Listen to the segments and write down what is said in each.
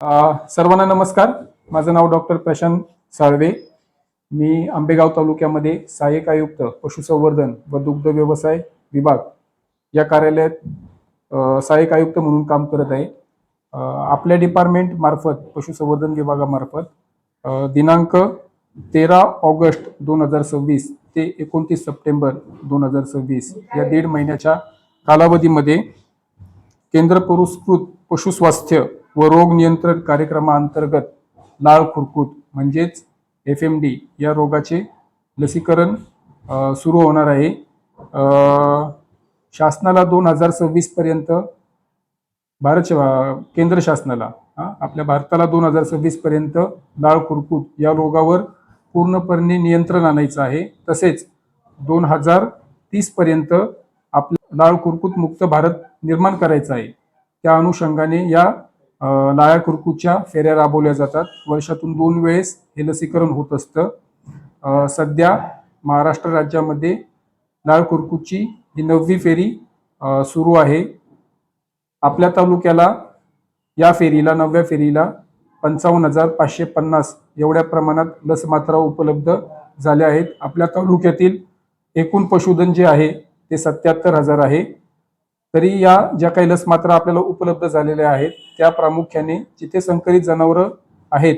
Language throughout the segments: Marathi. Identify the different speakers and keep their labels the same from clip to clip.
Speaker 1: सर्वांना नमस्कार. माझं नाव डॉक्टर प्रशांत साळवे. मी आंबेगाव तालुक्यामध्ये सहाय्यक आयुक्त पशुसंवर्धन व दुग्ध व्यवसाय विभाग या कार्यालयात सहाय्यक आयुक्त म्हणून काम करत आहे. आपल्या डिपार्टमेंट मार्फत पशुसंवर्धन विभागामार्फत दिनांक 13 ऑगस्ट 2026 ते 29 सप्टेंबर 2026 या 1.5 महिन्याच्या कालावधीमध्ये केंद्र पुरस्कृत पशुस्वास्थ्य व रोग नियंत्रण कार्यक्रमाअंतर्गत लाळ खुरकूत म्हणजेच FMD या रोगाचे लसीकरण सुरू होणार आहे. शासनाला 2026 पर्यंत केंद्र शासनाला आपल्या भारताला 2026 पर्यंत लाळ खुरकूत या रोगावर पूर्णपणे नियंत्रण आणायचं आहे. तसेच 2030 पर्यंत आपल्या लाळ खुरकूत मुक्त भारत निर्माण करायचा आहे. त्या अनुषंगाने या लाळ खुरकूतच्या फेऱ्या राबवल्या जातात. वर्षातून 2 वेळेस हे लसीकरण होत असतं. सध्या महाराष्ट्र राज्यामध्ये लाळ खुरकूतची ही 9वी फेरी सुरू आहे. आपल्या तालुक्याला या फेरीला 9व्या फेरीला 55,550 एवढ्या प्रमाणात लसमात्रा उपलब्ध झाल्या आहेत. आपल्या तालुक्यातील एकूण पशुधन जे आहे ते 77,000 आहे. तरी या ज्या काही लसमात्रा आपल्याला उपलब्ध झालेल्या आहेत त्या प्रामुख्याने जिथे संकरित जनावरं आहेत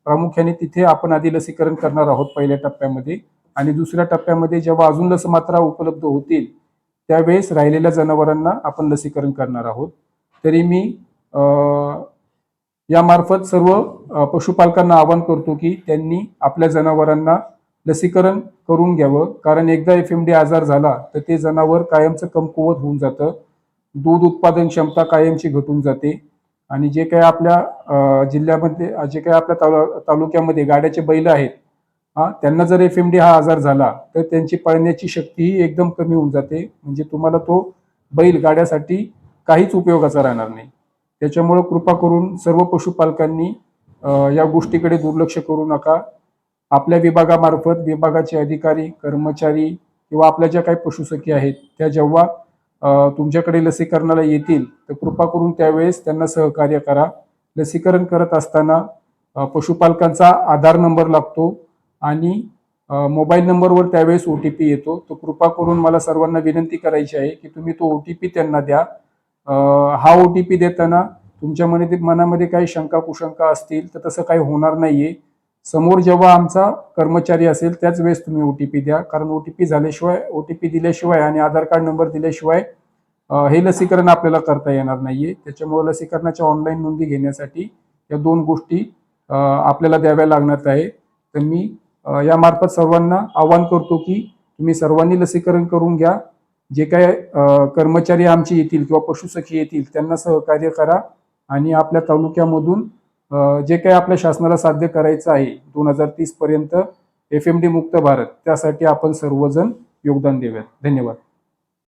Speaker 1: प्रामुख्याने तिथे आपण आधी लसीकरण करणार आहोत पहिल्या टप्प्यामध्ये, आणि दुसऱ्या टप्प्यामध्ये जेव्हा अजून लसमात्रा उपलब्ध होतील त्यावेळेस राहिलेल्या जनावरांना आपण लसीकरण करणार आहोत. तरी मी यामार्फत सर्व पशुपालकांना आवाहन करतो की त्यांनी आपल्या जनावरांना लसीकरण करून घ्यावं. कारण एकदा FMD आजार झाला तर ते जनावर कायमचं कमकुवत होऊन जातं. दूध उत्पादन क्षमता कायमची घटून जाते. आणि जे काही आपल्या जिल्ह्यामध्ये जे काही आपल्या तालुक्यामध्ये गाड्याचे बैल आहेत त्यांना जर FMD हा आजार झाला तर त्यांची पळण्याची शक्तीही एकदम कमी होऊन जाते. म्हणजे तुम्हाला तो बैल गाड्यासाठी काहीच उपयोगाचा राहणार नाही. त्याच्यामुळे कृपा करून सर्व पशुपालकांनी या गोष्टीकडे दुर्लक्ष करू नका. आपल्या विभागामार्फत विभागाचे अधिकारी कर्मचारी किंवा आपल्या ज्या काही पशुसखी आहेत त्या जेव्हा तुमच्याकडे लसीकरणाला येतील तर कृपा करून त्यावेळेस त्यांना सहकार्य करा. लसीकरण करत असताना पशुपालकांचा आधार नंबर लागतो आणि मोबाईल नंबरवर त्यावेळेस OTP येतो. तो कृपा करून मला सर्वांना विनंती करायची आहे की तुम्ही तो OTP त्यांना द्या. हा OTP देताना तुमच्या मनामध्ये काही शंका कुशंका असतील तर तसं काही होणार नाहीये. समोर जेव्हा आमचा कर्मचारी असेल त्याच वेळेस तुम्ही OTP द्या. कारण OTP दिल्याशिवाय आणि आधार कार्ड नंबर दिल्याशिवाय हे लसीकरण आपल्याला करता येणार नाहीये. त्याच्यामुळे लसीकरणाच्या ऑनलाईन नोंदी घेण्यासाठी या 2 गोष्टी आपल्याला द्याव्या लागणार आहे. तर मी यामार्फत सर्वांना आवाहन करतो की तुम्ही सर्वांनी लसीकरण करून घ्या. जे काही कर्मचारी आमचे येतील किंवा पशुसखी येतील त्यांना सहकार्य करा आणि आपल्या तालुक्यामधून जे काही आपल्या शासनाला साध्य करायचं आहे 2030 पर्यंत FMD मुक्त भारत त्यासाठी आपण सर्वजण योगदान देऊयात. धन्यवाद.